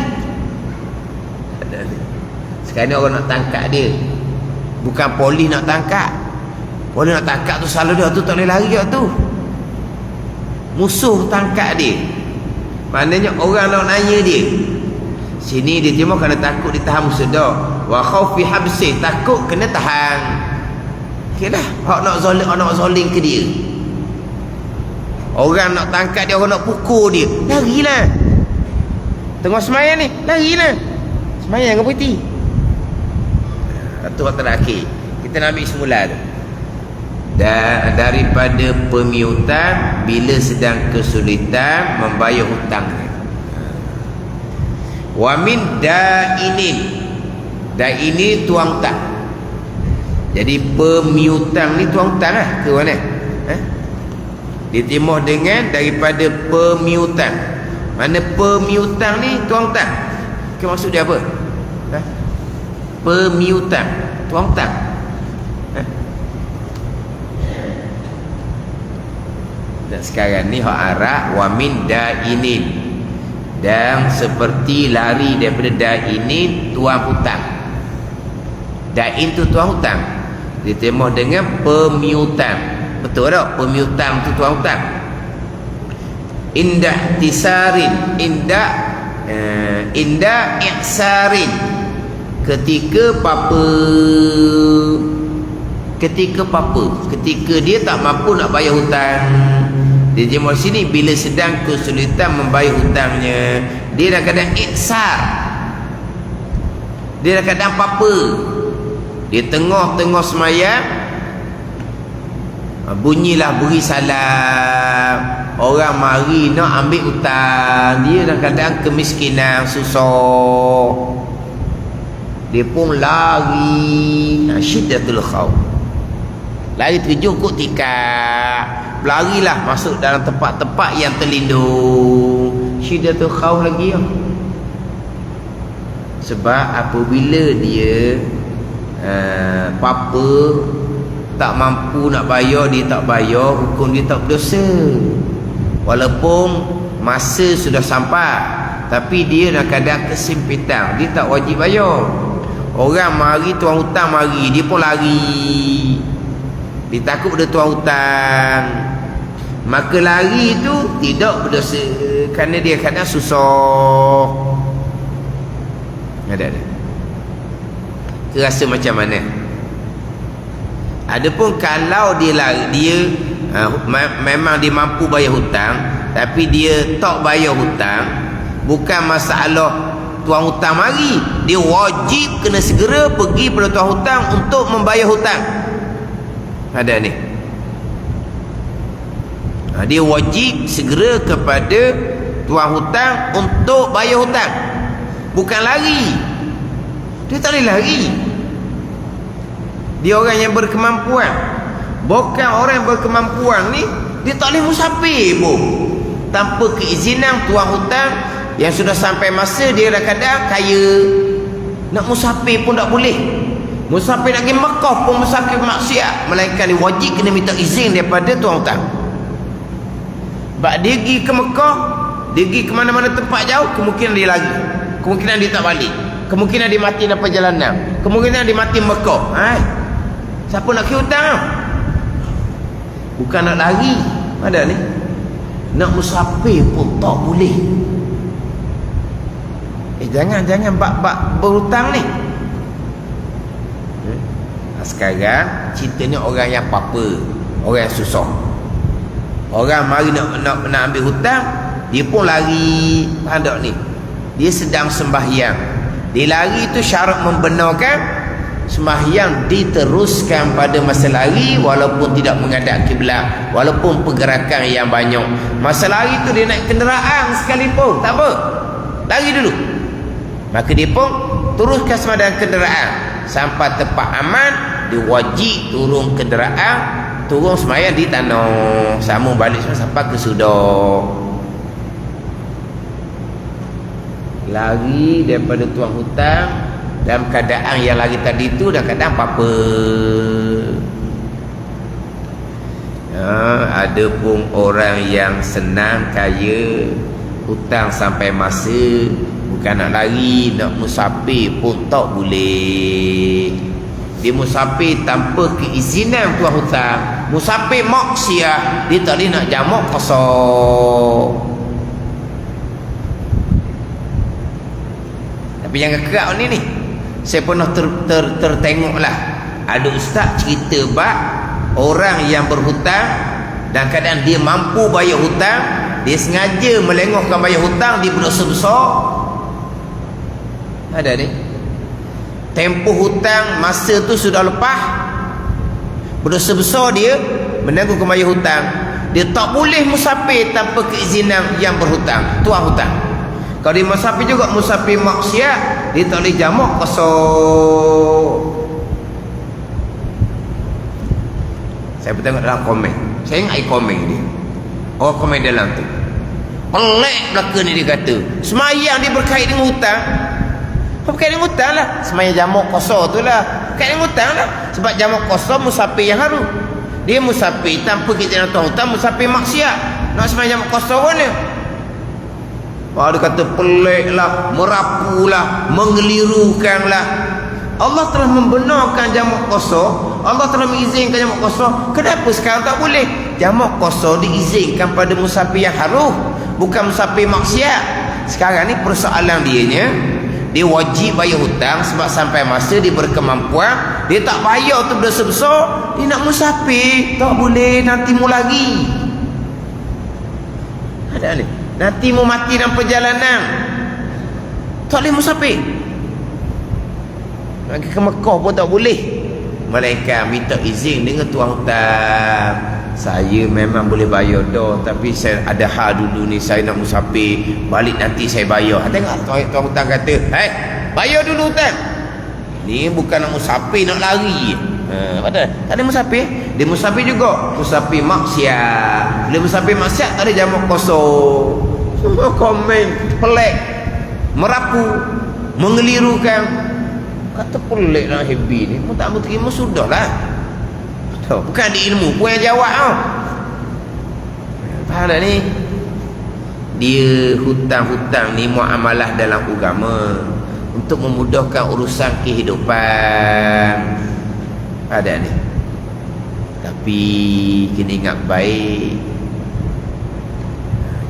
A: Sekarang orang nak tangkap dia, bukan polis nak tangkap. Polis nak tangkap tu selalu dia tu tak boleh lari tu. Musuh tangkap dia. Maknanya orang nak nanya dia. Sini dia cuma kerana takut ditahan musuh dah. Wa khaufi habsi, takut kena tahan. Okeylah, hak nak zalim ke dia. Orang nak tangkap dia, orang nak pukul dia, larilah. Tengah semayang ni, larilah. Semayang ke berhenti? Itu waktu terakhir. Kita nak ambil semula tu. Daripada pemiutan bila sedang kesulitan membayar hutang. Wa min dainin. Dainin tuang hutang. Jadi pemiutang ni tuang hutang lah ke mana? Ditimuh dengan daripada pemiutang. Mana pemiutang ni tuang hutang? Ke maksud dia apa? Pemiutang, tuang hutang. Dan sekarang ni hak Arab wa min dainin, dan seperti lari daripada dainin tuang hutang. Dain tu tuang hutang, ditemuh dengan pemiutang. Betul tak? Pemiutang tu tuang hutang. indah tisarin, indah ihsarin, ketika dia tak mampu nak bayar hutang. Dia jemaah sini bila sedang kesulitan membayar hutangnya, dia dah kadang ihsar, dia dah kadang apa, dia tengah-tengah semayang, bunyilah beri salam, orang mari nak ambil hutang, dia dah kadang kemiskinan, susah, dia pun lari. Syiddatul khauf, lari terjun kot tikar, larilah masuk dalam tempat-tempat yang terlindung. Syiddatul khauf lagi ya. Sebab apabila dia apa tak mampu nak bayar, dia tak bayar, hukum dia tak berdosa. Walaupun masa sudah sampai, tapi dia nak kadang kesempitan, dia tak wajib bayar. Orang mari, tuan hutang mari, dia pun lari, dia takut dia tuan hutang, maka lari itu tidak berdosa, kerana dia kadang susah. Ada rasa macam mana? Adapun kalau dia lari, dia memang dia mampu bayar hutang, tapi dia tak bayar hutang, bukan masalah tuan hutang mari, dia wajib kena segera pergi pada tuan hutang untuk membayar hutang. Ada ni, dia wajib segera kepada tuan hutang untuk bayar hutang, bukan lari. Dia tak boleh lari. Dia orang yang berkemampuan. Bukan orang yang berkemampuan ni, dia tak boleh musafir pun tanpa keizinan tuan hutang. Yang sudah sampai masa dia dah kadang kaya, nak musafir pun tak boleh. Musafir nak pergi Mekah pun musafir maksiat, melainkan dia wajib kena minta izin daripada tuan hutang. Sebab dia pergi ke Mekah, dia pergi ke mana-mana tempat jauh, kemungkinan dia lari, kemungkinan dia tak balik, kemungkinan dia mati dalam perjalanan, kemungkinan dia mati Mekah. Siapa nak ke hutang? Bukan nak lari. Ada ni, nak musafir pun tak boleh. Jangan bab berhutang ni. Sekarang ceritanya orang yang apa-apa, orang yang susah. Orang mari nak ambil hutang, dia pun lari. Faham tak ni? Dia sedang sembahyang, dia lari tu syarat membenarkan sembahyang diteruskan pada masa lari, walaupun tidak menghadap kiblat, walaupun pergerakan yang banyak. Masa lari tu dia naik kenderaan sekalipun, tak apa, lari dulu, maka dia pun teruskan sembahyang kenderaan sampai tempat aman. Dia wajib turun kenderaan, turun sembahyang di tanah, sambung balik sampai ke sudah. Lari daripada tuan hutang dalam keadaan yang lari tadi tu dah kadang apa-apa. Ada pun orang yang senang kaya, hutang sampai masa, bukan nak lari, nak musafir pun tak boleh. Dia musafir tanpa keizinan tuan hutang, musafir maksiat, dia tak boleh nak jamak kosong. Tapi jangan kerap ni. Saya pernah tertengok lah, ada ustaz cerita bab orang yang berhutang dan kadang dia mampu bayar hutang, dia sengaja melengokkan bayar hutang, dia berdosa besar. Ada ni, tempoh hutang masa tu sudah lepas, berdosa besar dia menangguhkan bayar hutang. Dia tak boleh musafir tanpa keizinan yang berhutang, tuan hutang. Kalau dia musafir juga, musafir maksiat, dia tak boleh jamak kosong. Saya bertengok dalam komen, saya ingat komen dia, orang komen dalam tu pelik belaka ni. Dia kata semayang dia berkait dengan hutang. Berkait dengan hutang lah, semayang jamak kosong tu lah, berkait dengan hutang lah. Sebab jamak kosong musafir yang haru, dia musafir tanpa keizinan tuan hutang, musafir maksiat, nak semayang jamak kosong mana? Dia kata pelik lah, merapu lah, mengelirukan lah. Allah telah membenarkan jamak kosong, Allah telah mengizinkan jamak kosong. Kenapa sekarang tak boleh? Jamak kosong diizinkan pada musafir yang haruh, bukan musafir maksiat. Sekarang ni persoalan dianya, dia wajib bayar hutang sebab sampai masa dia berkemampuan, dia tak bayar tu berdosa besar, dia nak musafir, tak boleh, nanti mu lagi. Ada ni, nanti mu mati dalam perjalanan, tak boleh musafir. Lagi ke Mekah pun tak boleh. Malaikat minta izin dengan tuan hutang, saya memang boleh bayar dah, tapi saya ada hal dulu ni, saya nak musafir, balik nanti saya bayar. Tengok tuan hutang kata, bayar dulu hutang. Ni bukan nak musafir, nak lari. Padahal tak ada musafir. Dia musafir juga, musafir maksiat. Dia musafir maksiat tak ada jamak kosong. Semua komen pelik, merapu, mengelirukan. Kata pelik lah Happy ni, mu tak mau terima sudahlah. Bukan di ilmu pun yang jawab tau. Faham tak ni? Dia hutang-hutang ni muamalah dalam agama untuk memudahkan urusan kehidupan. Ada ni. Tapi kena ingat baik,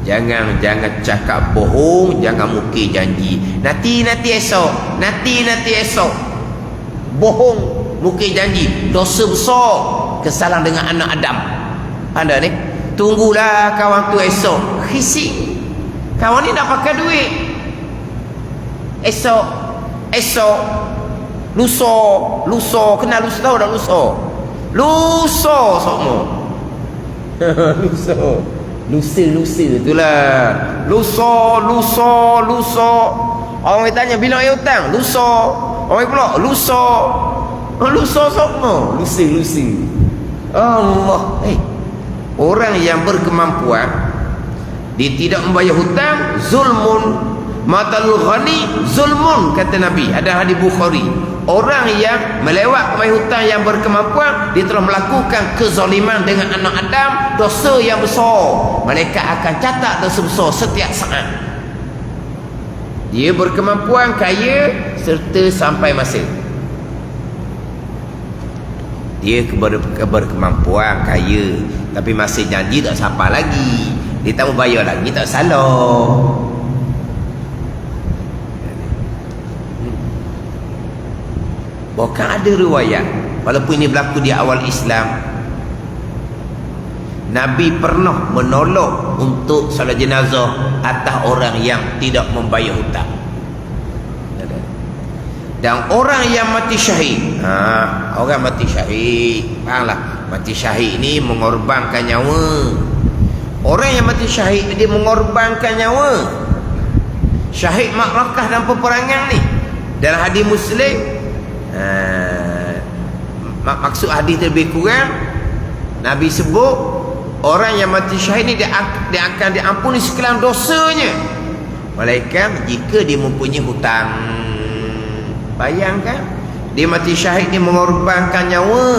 A: jangan cakap bohong, jangan mukir janji. Nanti esok, nanti esok. Bohong, mukir janji, dosa besar, kesalahan dengan anak Adam. Ada ni, tunggulah kawan tu esok. Khisi. Kawan ni nak pakai duit. Esok, lusa, kenal lusa tahu tak lusa? Lusa semua. Lusa itulah. Lusa. Orang tanya bila ayah hutang? Lusa. Orang pula lusa. Lusa semua. Lusa. Allah. Orang yang berkemampuan, dia tidak membayar hutang, zulmun. Matalul ghani zulmun, kata Nabi. Ada hadis Bukhari. Orang yang melewat bayar hutang yang berkemampuan, dia telah melakukan kezaliman dengan anak Adam, dosa yang besar. Malaikat akan catat dosa besar setiap saat. Dia berkemampuan, kaya, serta sampai masa. Dia berkemampuan, kaya, tapi masa janji tak sampai lagi. Dia tak mau bayar lagi, tak salah. Bahkan ada riwayat, walaupun ini berlaku di awal Islam, Nabi pernah menolak untuk solat jenazah atas orang yang tidak membayar hutang. Dan orang yang mati syahid, orang mati syahid, fahamlah, mati syahid ni mengorbankan nyawa. Orang yang mati syahid, dia mengorbankan nyawa. Syahid makrakah dalam peperangan ni. Dalam hadis Muslim, maksud hadis lebih kurang, Nabi sebut orang yang mati syahid ni dia akan diampuni sekalian dosanya, malaikat jika dia mempunyai hutang. Bayangkan, dia mati syahid ni mengorbankan nyawa,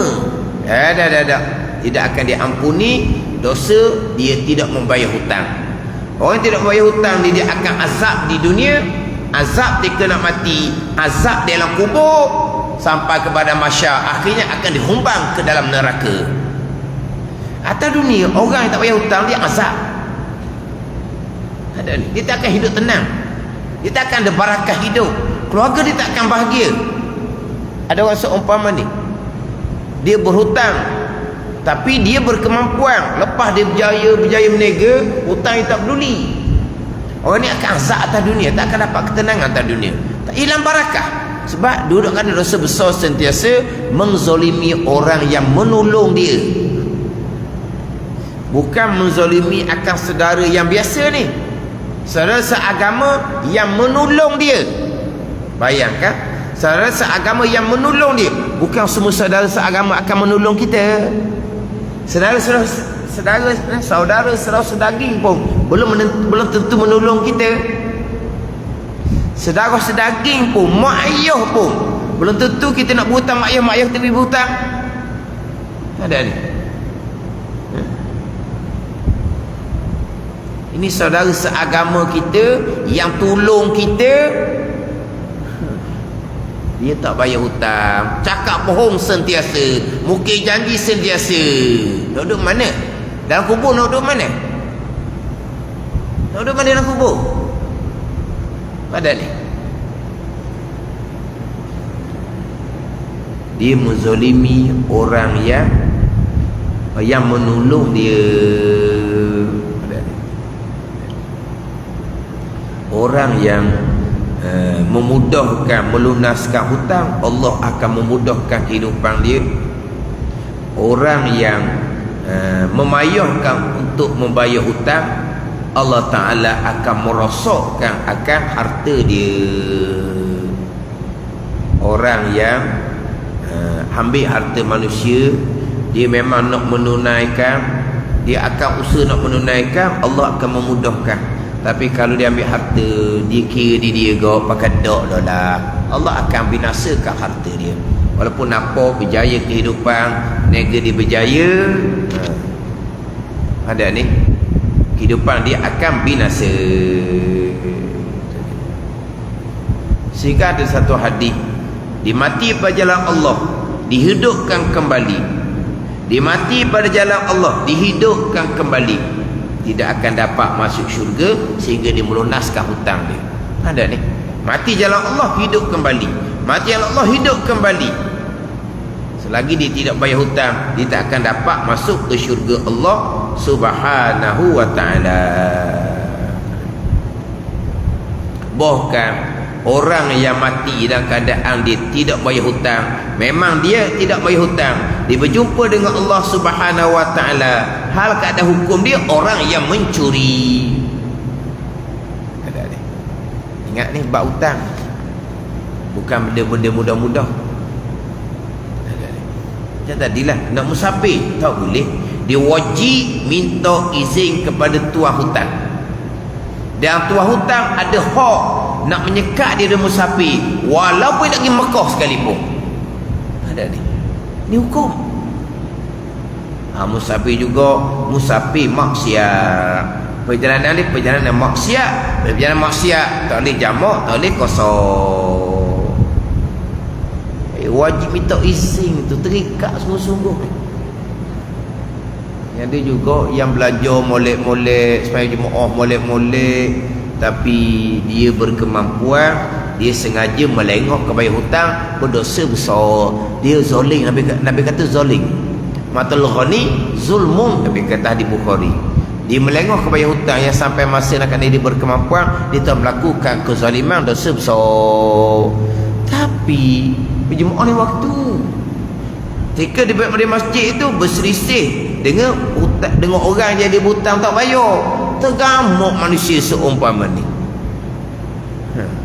A: tidak akan diampuni dosa dia tidak membayar hutang. Orang yang tidak membayar hutang ni, dia akan azab di dunia, azab dia kena mati, azab di dalam kubur, sampai kepada mahsyar, akhirnya akan dihumbang ke dalam neraka. Atas dunia, orang yang tak bayar hutang, dia azab. Dia tak akan hidup tenang, dia tak akan ada barakah hidup, keluarga dia tak akan bahagia. Ada orang seumpama ni, dia berhutang, tapi dia berkemampuan, lepas dia berjaya meniaga, hutang dia tak peduli. Orang ni akan azab atas dunia, tak akan dapat ketenangan atas dunia, tak hilang barakah. Sebab duduk kan dosa besar sentiasa menzolimi orang yang menolong dia. Bukan menzolimi akan saudara yang biasa ni, saudara seagama yang menolong dia. Bayangkan, saudara seagama yang menolong dia. Bukan semua saudara seagama akan menolong kita. Saudara sedaging pun belum tentu menolong kita. Saudara sedaging pun, mak ayah pun belum tentu kita nak berhutang mak ayah tapi berhutang. Ada ni. Ini saudara seagama kita yang tolong kita, dia tak bayar hutang, cakap bohong sentiasa, mukir janji sentiasa. Duduk mana? Dalam kubur nak duduk mana? Nak duduk mana dalam kubur? Pada ni dia menzalimi orang yang menolong dia. Orang yang memudahkan melunaskan hutang, Allah akan memudahkan kehidupan dia. Orang yang memayahkan untuk membayar hutang, Allah Ta'ala akan merosakkan akan harta dia. Orang yang ambil harta manusia, dia memang nak menunaikan, dia akan usaha nak menunaikan, Allah akan memudahkan. Tapi kalau dia ambil harta, dia kira dia pakai dok lah, Allah akan binasakan harta dia. Walaupun apa berjaya kehidupan, nega dia berjaya, ada ni kehidupan dia akan binasa. Sehingga ada satu hadis, dimati pada jalan Allah dihidupkan kembali, dimati pada jalan Allah dihidupkan kembali, tidak akan dapat masuk syurga sehingga dia melunaskan hutang dia. Ada ni, mati jalan Allah hidup kembali, mati jalan Allah hidup kembali. Selagi dia tidak bayar hutang, dia tak akan dapat masuk ke syurga Allah Subhanahu wa ta'ala. Bahkan orang yang mati dalam keadaan dia tidak bayar hutang, memang dia tidak bayar hutang, dia berjumpa dengan Allah Subhanahu wa ta'ala, hal keadaan hukum dia orang yang mencuri. Ada ni, ingat ni bab hutang bukan benda-benda mudah-mudah. Macam tadilah nak musafir, tak boleh, dia wajib minta izin kepada tuan hutang, dan tuan hutang ada hak nak menyekat dia dari musafir walaupun nak pergi Mekah sekalipun. Ada ni hukum. Musafir juga, musafir maksiat, perjalanan dia perjalanan maksiat, perjalanan maksiat tak boleh jamak, tak boleh kosong. Wajib minta izin tu, terikat sungguh-sungguh. Yang dia juga yang belajar molek-molek supaya jemaah molek-molek, tapi dia berkemampuan, dia sengaja melengok ke bayar hutang, berdosa besar. Dia zalim. Nabi kata zalim. Matul ghani zulmun, Nabi kata di Bukhari. Dia melengok ke bayar hutang yang sampai masa nak dia berkemampuan, dia telah melakukan kezaliman, dosa besar. Tapi berjemaah ni waktu ketika dia di masjid itu berselisih dengan orang yang dia hutang tak bayar, tergamuk manusia seumpama ni.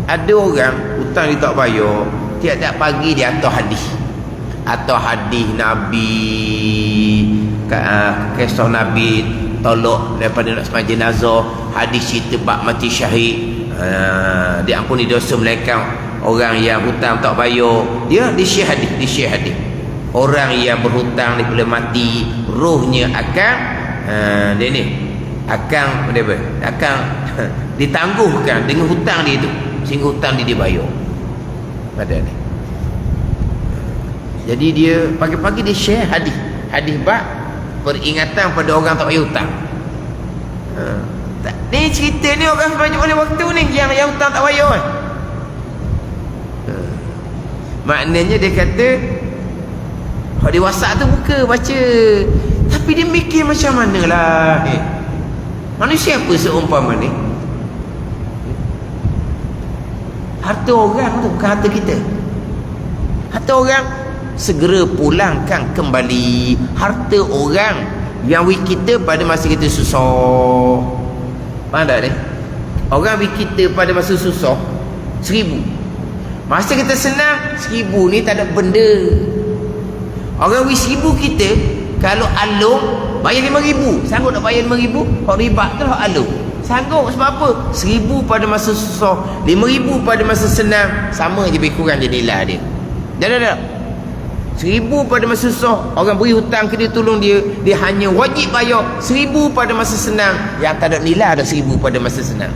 A: Ada orang hutang dia tak bayar, tiap-tiap pagi dia atau hadis Nabi, kisah Nabi tolak daripada nak sembahyang jenazah, hadis cerita bab mati syahid, diampuni dosa mereka. Orang yang hutang tak bayar, dia share hadis. Orang yang berhutang dia boleh mati, rohnya akan dia ni akan ditangguhkan dengan hutang dia itu, sehingga hutang dia dibayar. Pada ni, jadi dia pagi-pagi dia share hadis bab peringatan pada orang tak bayar hutang. Ni cerita ni orang banyak oleh waktu ni yang hutang tak bayar kan. Maknanya dia kata hak di WhatsApp tu buka baca, tapi dia mikir macam manalah manusia apa seumpama ni. Harta orang tu bukan harta kita. Harta orang segera pulangkan kembali. Harta orang yang kita pada masa kita susah. Faham tak ni? Orang kita pada masa susah 1,000, masa kita senang 1,000 ni tak ada benda. Orang 1,000 kita kalau alung bayar 5,000, sanggup nak bayar 5,000? Hak ribat tu hak alung. Sanggup sebab apa? 1,000 pada masa susah, 5,000 pada masa senang, sama je lebih kurang je nilai dia. Dah. 1,000 pada masa susah, orang beri hutang ke dia, tolong dia, dia hanya wajib bayar 1,000 pada masa senang, yang tak ada nilai ada 1,000 pada masa senang.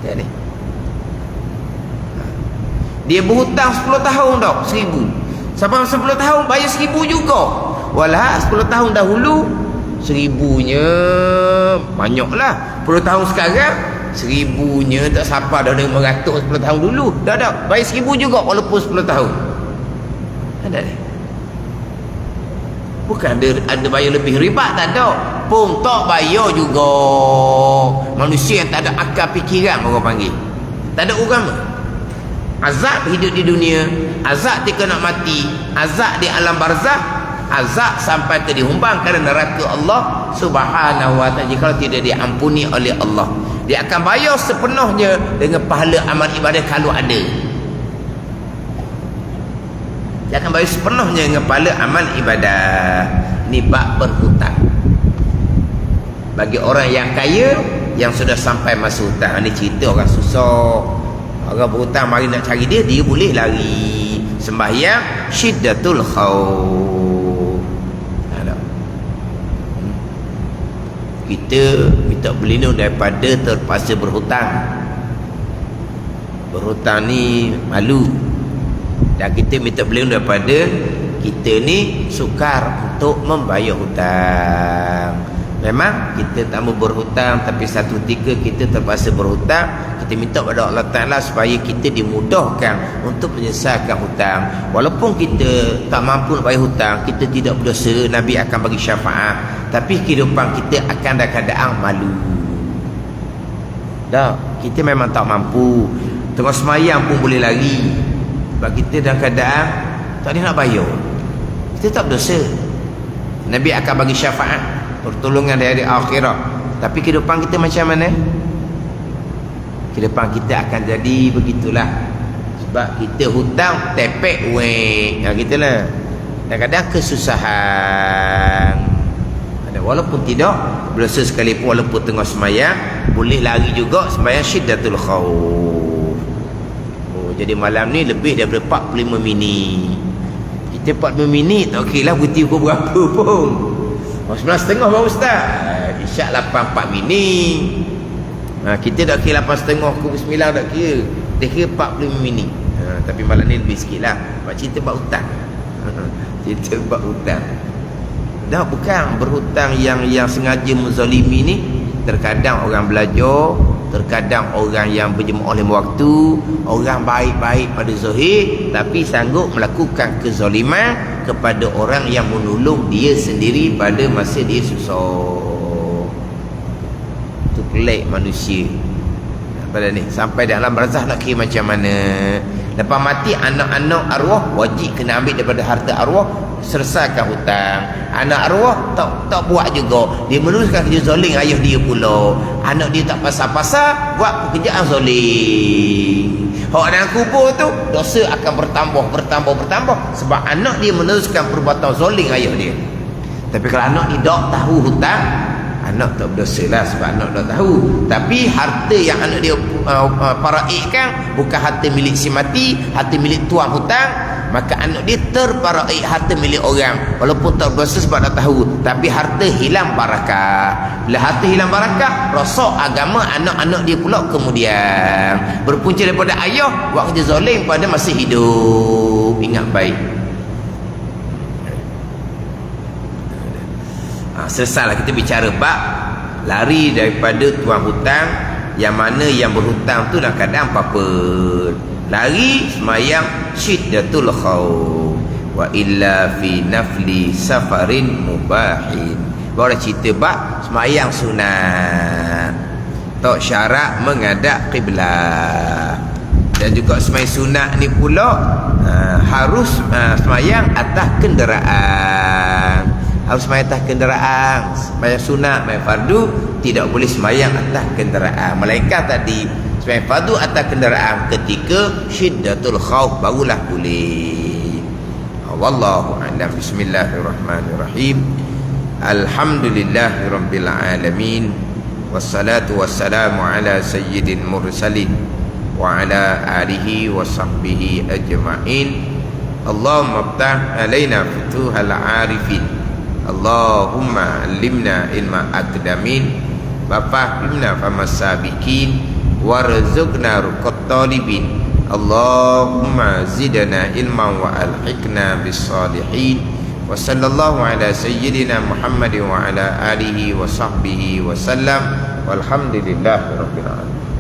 A: Jadi dia berhutang 10 tahun dah 1,000, sampai 10 tahun bayar 1,000 juga. Walah 10 tahun dahulu 1,000-nya banyaklah. 10 tahun sekarang 1000-nya tak siapa dah 500 10 tahun dulu. Dah bayar 1000 juga walaupun 10 tahun. Ada ni. Bukan ada bayar lebih riba, tak ada. Pun tak bayar juga. Manusia yang tak ada akal fikiran orang panggil. Tak ada agama. Azab hidup di dunia, azab ketika nak mati, azab di alam barzah, azab sampai ke dihumbangkan neraka Allah Subhanahu wa taala jika tidak diampuni oleh Allah. Dia akan bayar sepenuhnya dengan pahala amal ibadah kalau ada. Dia akan bayar sepenuhnya dengan pahala amal ibadah. Ini bab berhutang. Bagi orang yang kaya yang sudah sampai masa hutang. Ini cerita orang susah. Orang berhutang mari nak cari dia boleh lari. Sembahyang syiddatul khauf. Ada. Kita minta berlindung daripada terpaksa berhutang. Berhutang ni malu. Dan kita minta berlindung daripada kita ni sukar untuk membayar hutang. Memang kita tak mau berhutang, tapi satu ketika kita terpaksa berhutang, kita minta kepada Allah Ta'ala supaya kita dimudahkan untuk menyelesaikan hutang. Walaupun kita tak mampu nak bayar hutang, kita tidak berdosa, Nabi akan bagi syafaat. Tapi kehidupan kita akan kadang-kadang malu. Dah, kita memang tak mampu. Tengah semayang pun boleh lari. Sebab kita dalam keadaan tak ada nak bayar, kita tak berdosa. Nabi akan bagi syafaat, pertolongan dari akhirat. Tapi kehidupan kita macam mana? Kehidupan kita akan jadi begitulah. Sebab kita hutang tepek weh. Gitulah. Kadang-kadang kesusahan. Walaupun tidak berdosa sekalipun, walaupun tengah semayang boleh lari juga sembahyang syiddatul khauf. Jadi malam ni lebih daripada 45 minit. Kita 45 minit tak okey lah berhenti pukul berapa pun. 9.30 baru start. Isyak 8.4 minit. Kita dah kira 8.30 pukul 9 dah kira. Dia kira 45 minit. Tapi malam ni lebih sikit lah. Sebab cerita bab hutang. Cerita bab hutang. Dah bukan berhutang yang sengaja menzalimi ni. Terkadang orang belajar, terkadang orang yang berjemaah lima waktu, orang baik-baik pada zahir tapi sanggup melakukan kezaliman kepada orang yang menolong dia sendiri pada masa dia susah. Itu pelik manusia pada ni. Sampai dalam barzah nak kira macam mana. Lepas mati anak-anak arwah wajib kena ambil daripada harta arwah, selesaikan hutang. Anak arwah tak buat juga, dia meneruskan kerja zalim ayah dia pula. Anak dia tak pasal-pasal buat pekerjaan zalim. Hak dalam kubur tu dosa akan bertambah sebab anak dia meneruskan perbuatan zalim ayah dia. Tapi kalau anak dia tak tahu hutang, anak tak berdosa lah sebab anak tak tahu. Tapi harta yang anak dia paraikkan bukan harta milik si mati, harta milik tuan hutang, maka anak dia terparaik harta milik orang walaupun tak berdosa sebab tak tahu. Tapi harta hilang barakah. Bila harta hilang barakah, rosak agama anak-anak dia pula kemudian. Berpunca daripada ayah buat kerja zalim pada masa hidup. Ingat baik. Selesailah kita bicara bab lari daripada tuan hutang, yang mana yang berhutang tu nak kadang apa-apa. Lari semayang syiddatul khauf wa illa fi nafli safarin mubahin. Baru cerita bab semayang sunat, tak syarat menghadap kiblat. Dan juga semayang sunat ni pula harus semayang atas kenderaan. Harus semayang atas kenderaan. Semayang sunat, semayang fardu tidak boleh semayang atas kenderaan. Melainkan tadi semayang fardu atas kenderaan ketika syiddatul khauf barulah boleh. Wallahu a'lam. Bismillahirrahmanirrahim. Alhamdulillahirabbil alamin. Wassalatu wassalamu ala sayyidil mursalin wa ala alihi wa sahbihi ajma'in. Allahumma iftah alaina futuhal arifin. Allahumma alimna ilma akdamin wa fahimna famasabikin warzuqna ruqat talibin. Allahumma zidna ilman wa alhiqna bis salihin Wa sallallahu ala sayyidina Muhammad wa ala alihi wa sahbihi wa sallam. Walhamdulillahirabbil alamin.